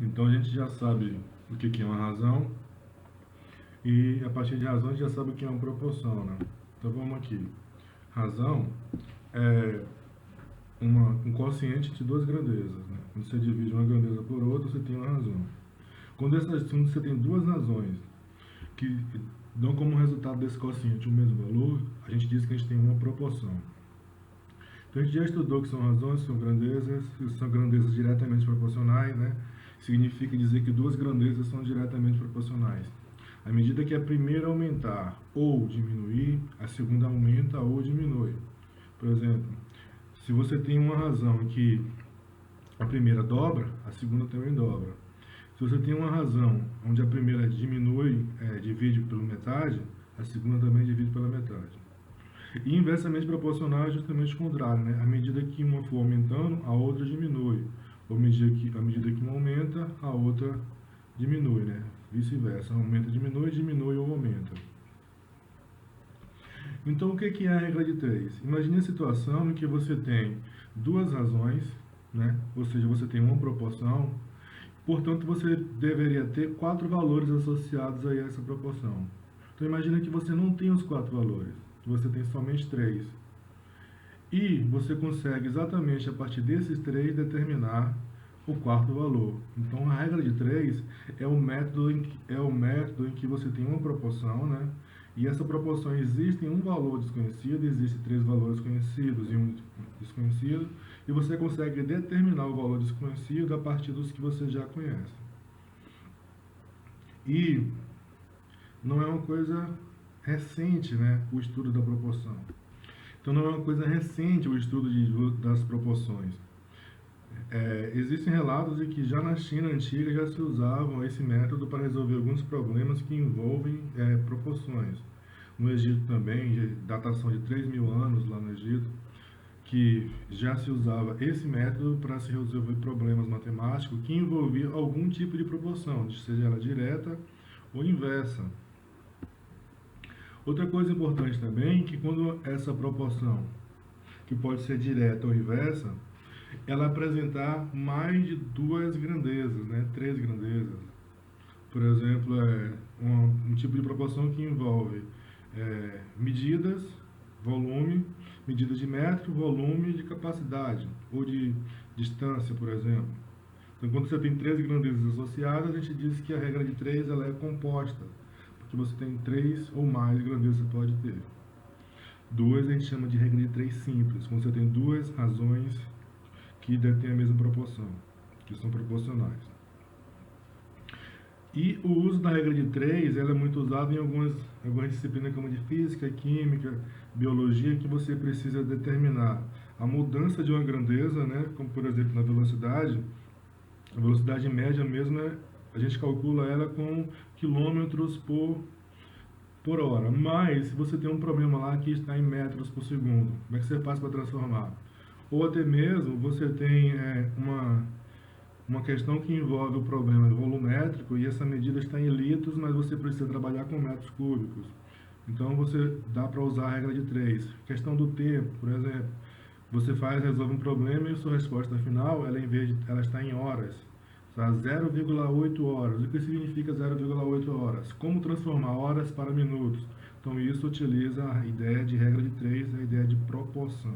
Então a gente já sabe o que é uma razão e a partir de razão a gente já sabe o que é uma proporção, né? Então vamos aqui. Razão é um quociente de duas grandezas, né? Quando você divide uma grandeza por outra, você tem uma razão. Quando você tem duas razões que dão como resultado desse quociente o mesmo valor, a gente diz que a gente tem uma proporção. Então a gente já estudou que são razões, são grandezas diretamente proporcionais, né? Significa dizer que duas grandezas são diretamente proporcionais. À medida que a primeira aumentar ou diminuir, a segunda aumenta ou diminui. Por exemplo, se você tem uma razão que a primeira dobra, a segunda também dobra. Se você tem uma razão onde a primeira diminui, divide pela metade, a segunda também divide pela metade. E inversamente proporcional é justamente o contrário, né? À medida que uma for aumentando, a outra diminui. Ou à medida que uma aumenta, a outra diminui, né? Vice-versa, aumenta, diminui, diminui ou aumenta. Então, o que é a regra de 3? Imagine a situação em que você tem duas razões, né? Ou seja, você tem uma proporção, portanto, você deveria ter 4 valores associados a essa proporção. Então, imagine que você não tem os 4 valores, que você tem somente 3. E você consegue exatamente a partir desses 3 determinar o quarto valor. Então, a regra de 3 é o método em que você tem uma proporção, né? E essa proporção existe em um valor desconhecido, existe 3 valores conhecidos e um desconhecido, e você consegue determinar o valor desconhecido a partir dos que você já conhece. E não é uma coisa recente, né, o estudo da proporção. Então não é uma coisa recente o estudo das proporções. Existem relatos de que já na China antiga já se usavam esse método para resolver alguns problemas que envolvem proporções. No Egito também, datação de 3.000 anos lá no Egito, que já se usava esse método para se resolver problemas matemáticos que envolviam algum tipo de proporção, seja ela direta ou inversa. Outra coisa importante também é que quando essa proporção, que pode ser direta ou inversa, ela apresentar mais de duas grandezas, né? 3 grandezas. Por exemplo, um tipo de proporção que envolve medidas, volume, medidas de metro, volume e de capacidade, ou de distância, por exemplo. Então, quando você tem 3 grandezas associadas, a gente diz que a regra de 3 ela é composta, porque você tem 3 ou mais grandezas que você pode ter. 2 a gente chama de regra de 3 simples, quando você tem duas razões que detêm a mesma proporção, que são proporcionais. E o uso da regra de 3 ela é muito usado em algumas disciplinas como de física, química, biologia, que você precisa determinar a mudança de uma grandeza, né? Como por exemplo na velocidade. A velocidade média mesmo, a gente calcula ela com quilômetros por hora. Mas se você tem um problema lá que está em metros por segundo, como é que você faz para transformar? Ou até mesmo você tem uma questão que envolve o problema volumétrico e essa medida está em litros, mas você precisa trabalhar com metros cúbicos. Então você dá para usar a regra de 3. Questão do tempo, por exemplo. Você resolve um problema e a sua resposta final, ela está em horas. Está 0,8 horas. O que significa 0,8 horas? Como transformar horas para minutos? Então isso utiliza a ideia de regra de 3, a ideia de proporção,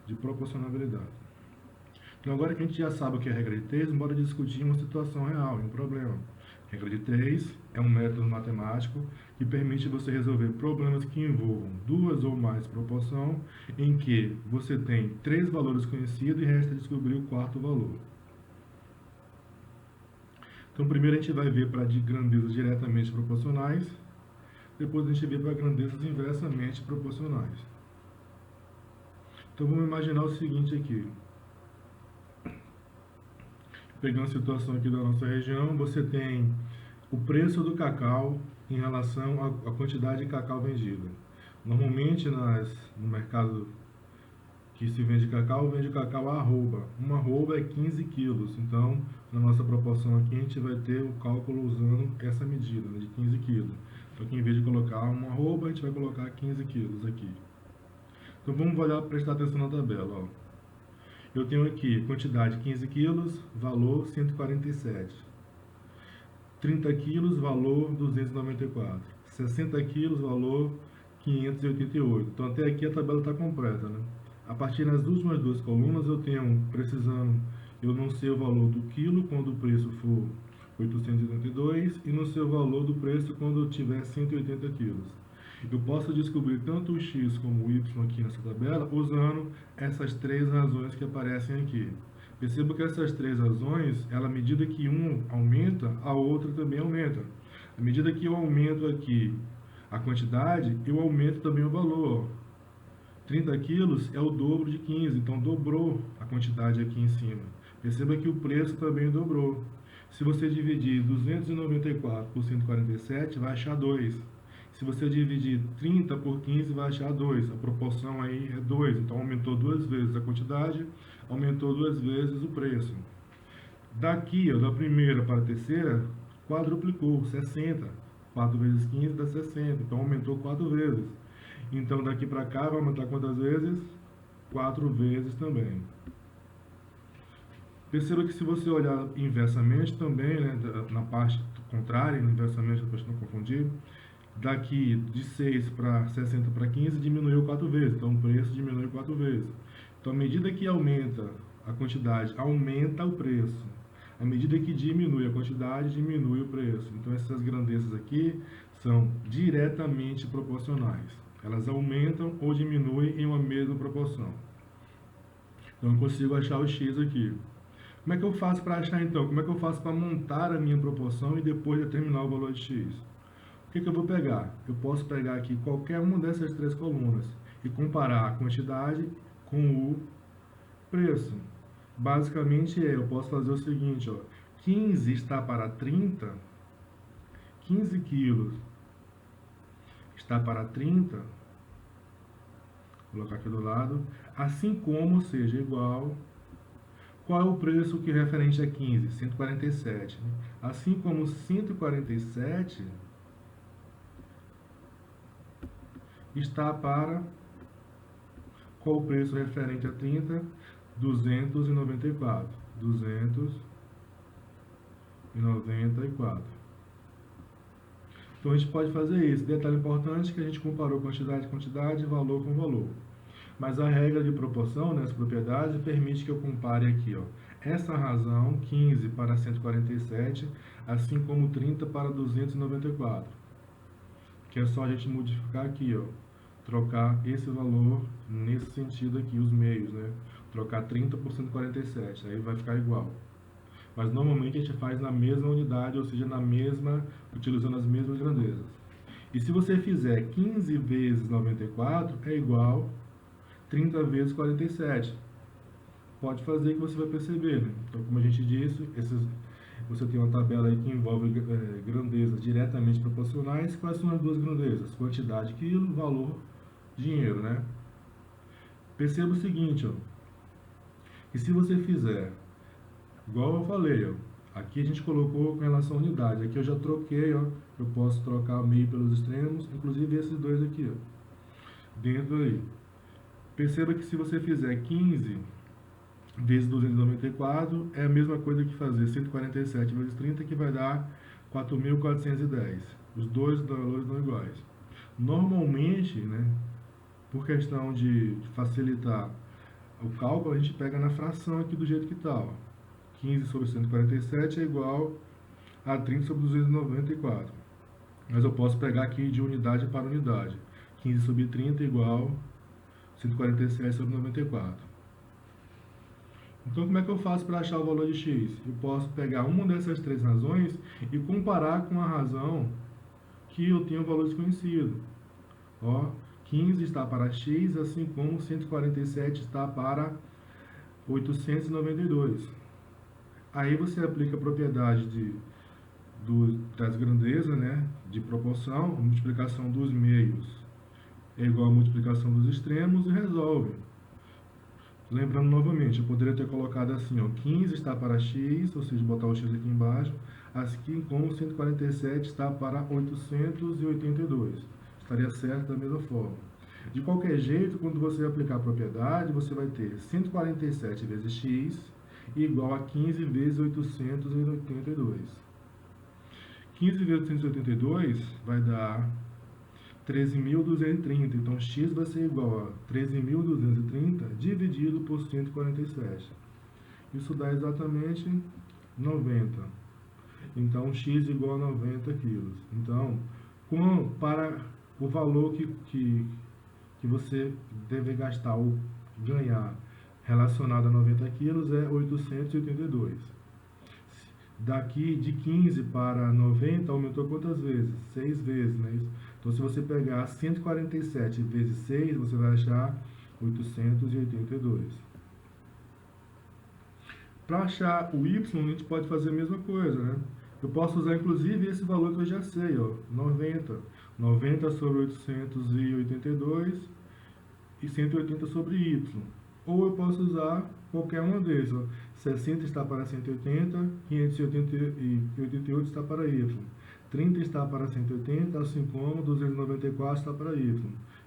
de proporcionalidade. Então agora que a gente já sabe o que é a regra de 3, bora discutir uma situação real, um problema. A regra de 3 é um método matemático que permite você resolver problemas que envolvam duas ou mais proporção, em que você tem 3 valores conhecidos e resta descobrir o quarto valor. Então primeiro a gente vai ver para grandezas diretamente proporcionais, depois a gente vê para grandezas inversamente proporcionais. Então vamos imaginar o seguinte aqui. Pegando a situação aqui da nossa região, você tem o preço do cacau em relação à quantidade de cacau vendida. Normalmente no mercado que se vende cacau a arroba. Uma arroba é 15 quilos. Então, na nossa proporção aqui, a gente vai ter o cálculo usando essa medida, né, de 15 quilos. Então, aqui, em vez de colocar uma arroba, a gente vai colocar 15 quilos aqui. Então, vamos prestar atenção na tabela. Ó. Eu tenho aqui quantidade 15 quilos, valor 147. 30 quilos, valor 294. 60 quilos, valor 588. Então até aqui a tabela está completa, né? A partir das últimas duas colunas eu tenho precisando, eu não sei o valor do quilo quando o preço for 882 e no seu valor do preço quando eu tiver 180 quilos. Eu posso descobrir tanto o X como o Y aqui nessa tabela usando essas três razões que aparecem aqui. Perceba que essas três razões, à medida que um aumenta, a outra também aumenta. À medida que eu aumento aqui a quantidade, eu aumento também o valor. 30 quilos é o dobro de 15, então dobrou a quantidade aqui em cima. Perceba que o preço também dobrou. Se você dividir 294 por 147, vai achar 2. Se você dividir 30 por 15, vai achar 2. A proporção aí é 2, então aumentou duas vezes a quantidade, aumentou duas vezes o preço. Daqui, ó, da primeira para a terceira, quadruplicou, 60. 4 vezes 15 dá 60, então aumentou 4 vezes. Então daqui para cá vai aumentar quantas vezes? 4 vezes também. Perceba que se você olhar inversamente também, né, na parte contrária, inversamente, para não confundir, daqui de 6 para 60 para 15 diminuiu 4 vezes, então o preço diminui 4 vezes. Então à medida que aumenta a quantidade, aumenta o preço. À medida que diminui a quantidade, diminui o preço. Então essas grandezas aqui são diretamente proporcionais. Elas aumentam ou diminuem em uma mesma proporção. Então eu consigo achar o X aqui. Como é que eu faço para achar então? Como é que eu faço para montar a minha proporção e depois determinar o valor de X? O que eu vou pegar? Eu posso pegar aqui qualquer uma dessas três colunas e comparar a quantidade com o preço. Basicamente eu posso fazer o seguinte, ó, 15 está para 30, 15 quilos está para 30, vou colocar aqui do lado, assim como, ou seja, igual, qual é o preço que é referente a 15? 147. Assim como 147 está para, qual o preço referente a 30? 294. 294. Então a gente pode fazer isso. Detalhe importante que a gente comparou quantidade com quantidade, valor com valor. Mas a regra de proporção nessa propriedade permite que eu compare aqui, ó, essa razão 15 para 147, assim como 30 para 294. Que é só a gente modificar aqui, ó, trocar esse valor nesse sentido aqui, os meios, né? Trocar 30 por 147, aí vai ficar igual. Mas normalmente a gente faz na mesma unidade, ou seja, utilizando as mesmas grandezas. E se você fizer 15 vezes 94 é igual 30 vezes 47. Pode fazer que você vai perceber, né? Então, como a gente disse, você tem uma tabela aí que envolve grandezas diretamente proporcionais. Quais são as duas grandezas? Quantidade, quilo, valor, dinheiro, né? Perceba o seguinte, ó, que se você fizer, igual eu falei, ó, aqui a gente colocou com relação à unidade, aqui eu já troquei, ó, eu posso trocar o meio pelos extremos, inclusive esses dois aqui, ó, dentro aí. Perceba que se você fizer 15 vezes 294, é a mesma coisa que fazer 147 vezes 30, que vai dar 4.410. Os dois valores são iguais. Normalmente, né, por questão de facilitar o cálculo, a gente pega na fração aqui do jeito que está. 15 sobre 147 é igual a 30 sobre 294. Mas eu posso pegar aqui de unidade para unidade. 15 sobre 30 é igual 147 sobre 94. Então, como é que eu faço para achar o valor de X? Eu posso pegar uma dessas três razões e comparar com a razão que eu tenho o valor desconhecido. Ó, 15 está para X, assim como 147 está para 892. Aí você aplica a propriedade das grandezas, né, de proporção, a multiplicação dos meios é igual a multiplicação dos extremos e resolve. Lembrando novamente, eu poderia ter colocado assim, ó, 15 está para X, ou seja, botar o X aqui embaixo, assim como 147 está para 882. Estaria certo da mesma forma. De qualquer jeito, quando você aplicar a propriedade, você vai ter 147 vezes x igual a 15 vezes 882. 15 vezes 882 vai dar 13.230. Então, x vai ser igual a 13.230 dividido por 147. Isso dá exatamente 90. Então, x igual a 90 quilos. Então, para o valor que você deve gastar ou ganhar relacionado a 90 quilos é 882. Daqui de 15 para 90 aumentou quantas vezes? 6 vezes, né? Então, se você pegar 147 vezes 6, você vai achar 882. Para achar o y, a gente pode fazer a mesma coisa, né? Eu posso usar, inclusive, esse valor que eu já sei, ó, 90. 90 sobre 882 e 180 sobre y. Ou eu posso usar qualquer uma deles. Ó. 60 está para 180, 588 está para y. 30 está para 180, assim como 294 está para y.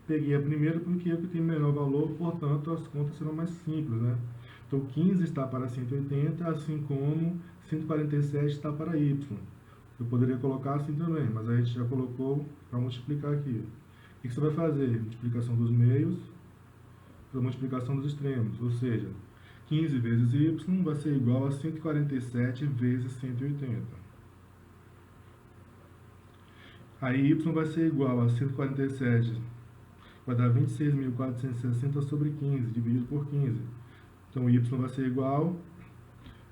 Peguei a primeira porque é o que tem menor valor, portanto as contas serão mais simples, né? Então 15 está para 180, assim como 147 está para y. Eu poderia colocar assim também, mas a gente já colocou para multiplicar aqui. O que você vai fazer? Multiplicação dos meios para multiplicação dos extremos, ou seja, 15 vezes y vai ser igual a 147 vezes 180. Aí y vai ser igual a 147, vai dar 26.460 sobre 15, dividido por 15. Então, y vai ser igual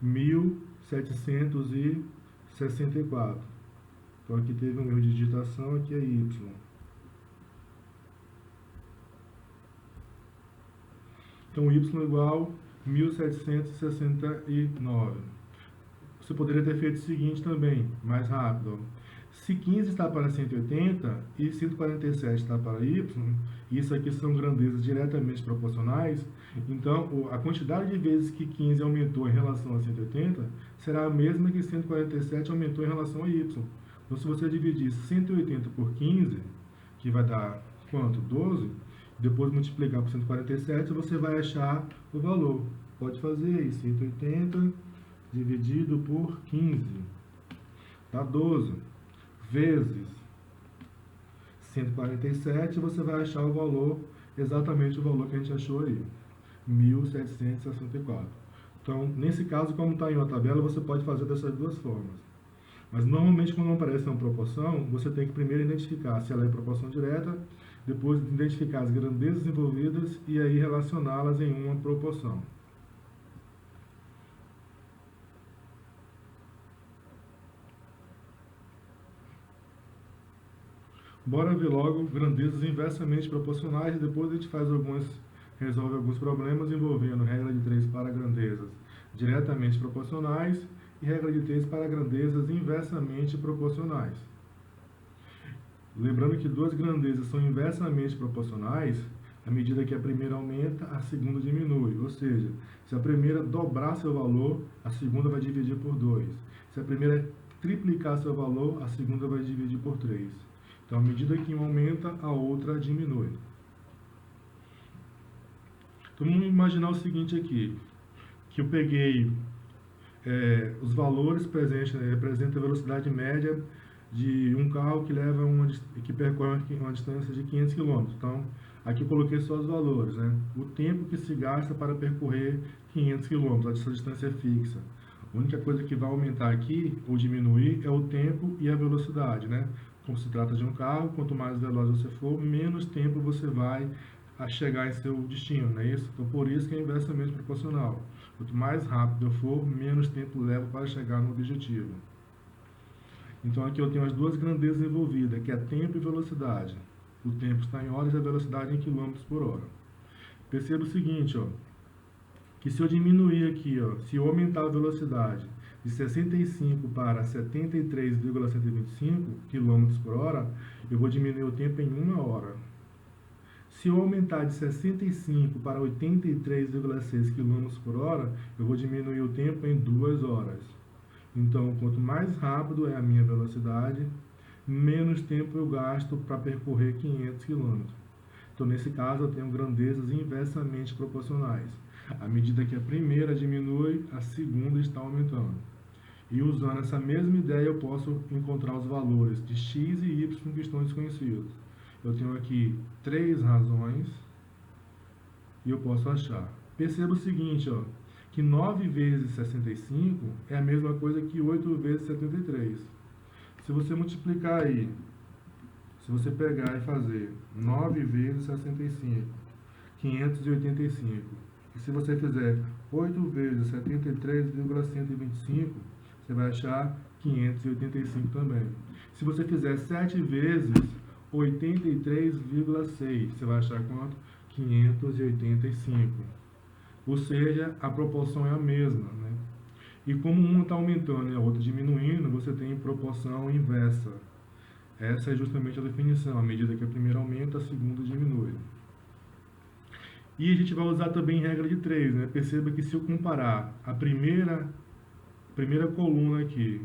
a 1.764. Então, aqui teve um erro de digitação, aqui é y. Então, y é igual a 1.769. Você poderia ter feito o seguinte também, mais rápido. Se 15 está para 180 e 147 está para y, isso aqui são grandezas diretamente proporcionais, então a quantidade de vezes que 15 aumentou em relação a 180 será a mesma que 147 aumentou em relação a y. Então, se você dividir 180 por 15, que vai dar quanto? 12, depois multiplicar por 147, você vai achar o valor. Pode fazer aí, 180 dividido por 15, dá 12, vezes 147, você vai achar o valor, exatamente o valor que a gente achou aí, 1.764. Então, nesse caso, como está em uma tabela, você pode fazer dessas duas formas. Mas, normalmente, quando aparece uma proporção, você tem que primeiro identificar se ela é proporção direta, depois identificar as grandezas envolvidas e aí relacioná-las em uma proporção. Bora ver logo grandezas inversamente proporcionais e depois a gente resolve alguns problemas envolvendo regra de 3 para grandezas diretamente proporcionais e regra de 3 para grandezas inversamente proporcionais. Lembrando que duas grandezas são inversamente proporcionais à medida que a primeira aumenta, a segunda diminui. Ou seja, se a primeira dobrar seu valor, a segunda vai dividir por 2. Se a primeira triplicar seu valor, a segunda vai dividir por 3. Então, à medida que uma aumenta, a outra diminui. Então, vamos imaginar o seguinte aqui, que eu peguei os valores presentes, representa a velocidade média de um carro que percorre uma distância de 500 km. Então, aqui eu coloquei só os valores, né? O tempo que se gasta para percorrer 500 km, essa distância é fixa. A única coisa que vai aumentar aqui, ou diminuir, é o tempo e a velocidade, né? Como se trata de um carro, quanto mais veloz você for, menos tempo você vai a chegar em seu destino, não é isso? Então, por isso que é inversamente proporcional. Quanto mais rápido eu for, menos tempo levo para chegar no objetivo. Então, aqui eu tenho as duas grandezas envolvidas, que é tempo e velocidade. O tempo está em horas e a velocidade em quilômetros por hora. Perceba o seguinte, ó, que se eu diminuir aqui, ó, se eu aumentar a velocidade de 65 para 73,125 km por hora, eu vou diminuir o tempo em 1 hora. Se eu aumentar de 65 para 83,6 km por hora, eu vou diminuir o tempo em 2 horas. Então, quanto mais rápido é a minha velocidade, menos tempo eu gasto para percorrer 500 km. Então, nesse caso, eu tenho grandezas inversamente proporcionais. À medida que a primeira diminui, a segunda está aumentando. E usando essa mesma ideia, eu posso encontrar os valores de x e y que estão desconhecidos. Eu tenho aqui 3 razões e eu posso achar. Perceba o seguinte, ó, que 9 vezes 65 é a mesma coisa que 8 vezes 73. Se você multiplicar aí, se você pegar e fazer 9 vezes 65, 585. E se você fizer 8 vezes 73,125, você vai achar 585 também. Se você fizer 7 vezes 83,6, você vai achar quanto? 585. Ou seja, a proporção é a mesma, né? E como uma está aumentando e a outra diminuindo, você tem proporção inversa. Essa é justamente a definição. À medida que a primeira aumenta, a segunda diminui. E a gente vai usar também regra de 3, né? Perceba que se eu comparar a primeira coluna aqui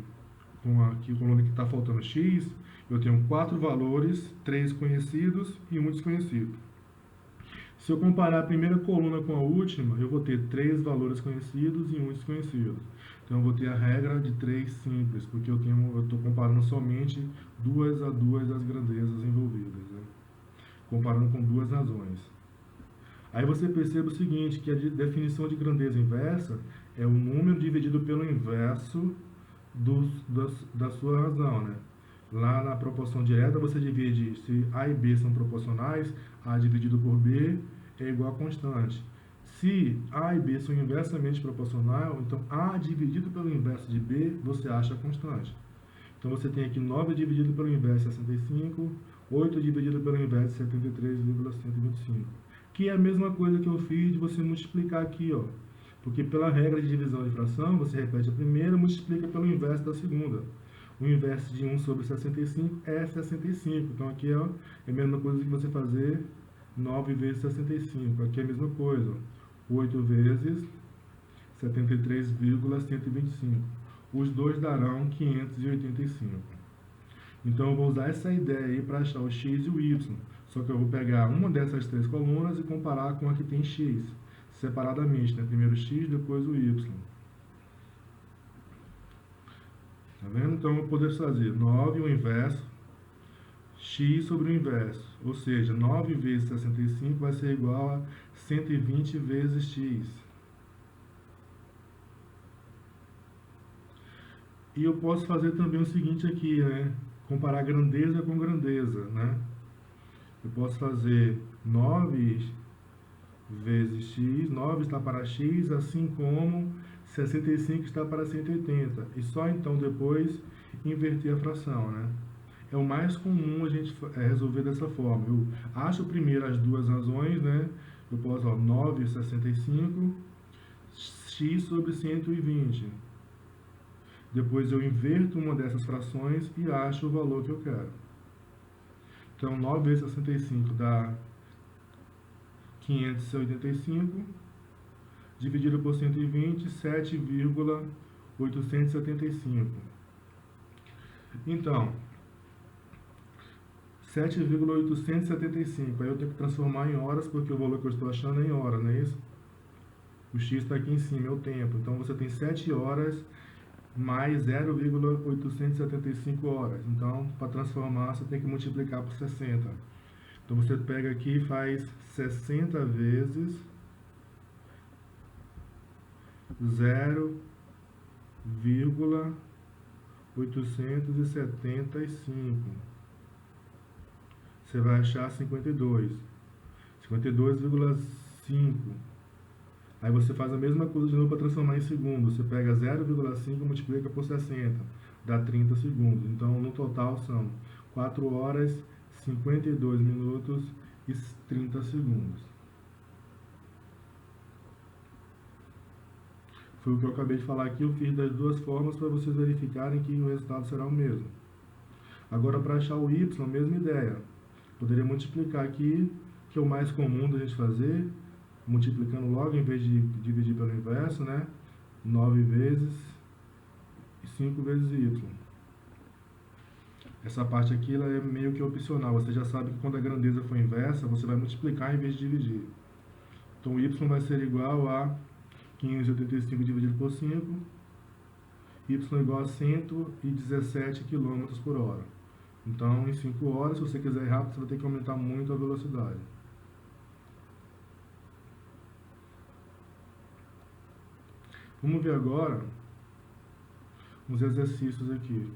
com a coluna que está faltando x, eu tenho 4 valores, 3 conhecidos e 1 desconhecido. Se eu comparar a primeira coluna com a última, eu vou ter 3 valores conhecidos e 1 desconhecido. Então eu vou ter a regra de 3 simples, porque eu estou comparando somente 2 a 2 as grandezas envolvidas, né? Comparando com 2 razões. Aí você percebe o seguinte, que a definição de grandeza inversa é o número dividido pelo inverso da sua razão, né? Lá na proporção direta você divide, se A e B são proporcionais, A dividido por B é igual a constante. Se A e B são inversamente proporcionais, então A dividido pelo inverso de B você acha a constante. Então você tem aqui 9 dividido pelo inverso de 65, 8 dividido pelo inverso de 73,125. Que é a mesma coisa que eu fiz de você multiplicar aqui, ó. Porque pela regra de divisão de fração, você repete a primeira e multiplica pelo inverso da segunda. O inverso de 1 sobre 65 é 65. Então aqui é a mesma coisa que você fazer 9 vezes 65. Aqui é a mesma coisa. 8 vezes 73,125. Os dois darão 585. Então eu vou usar essa ideia aí para achar o x e o y. Só que eu vou pegar uma dessas 3 colunas e comparar com a que tem x, separadamente, né? Primeiro x, depois o y. Tá vendo? Então eu vou poder fazer 9 o inverso, x sobre o inverso. Ou seja, 9 vezes 65 vai ser igual a 120 vezes x. E eu posso fazer também o seguinte aqui, né? Comparar grandeza com grandeza, né? Eu posso fazer 9 vezes x, 9 está para x, assim como 65 está para 180. E só então depois inverter a fração, né? É o mais comum a gente resolver dessa forma. Eu acho primeiro as duas razões, né? Eu posso, ó, 9,65, x sobre 120. Depois eu inverto uma dessas frações e acho o valor que eu quero. Então, 9 vezes 65 dá 585, dividido por 120, 7,875. Então, 7,875. Aí eu tenho que transformar em horas, porque o valor que eu estou achando é em hora, não é isso? O x está aqui em cima, é o tempo. Então, você tem 7 horas mais 0,875 horas. Então, para transformar, você tem que multiplicar por 60. Então, você pega aqui e faz 60 vezes 0,875. Você vai achar 52. 52,5. Aí você faz a mesma coisa de novo para transformar em segundos. Você pega 0,5 e multiplica por 60. Dá 30 segundos. Então, no total, são 4 horas, 52 minutos e 30 segundos. Foi o que eu acabei de falar aqui. Eu fiz das duas formas para vocês verificarem que o resultado será o mesmo. Agora, para achar o y, a mesma ideia. Poderia multiplicar aqui, que é o mais comum da gente fazer, multiplicando logo em vez de dividir pelo inverso, né? 9 vezes e 5 vezes y. Essa parte aqui ela é meio que opcional. Você já sabe que quando a grandeza for inversa, você vai multiplicar em vez de dividir. Então, y vai ser igual a 585 dividido por 5, y igual a 117 km por hora. Então, em 5 horas, se você quiser ir rápido, você vai ter que aumentar muito a velocidade. Vamos ver agora uns exercícios aqui.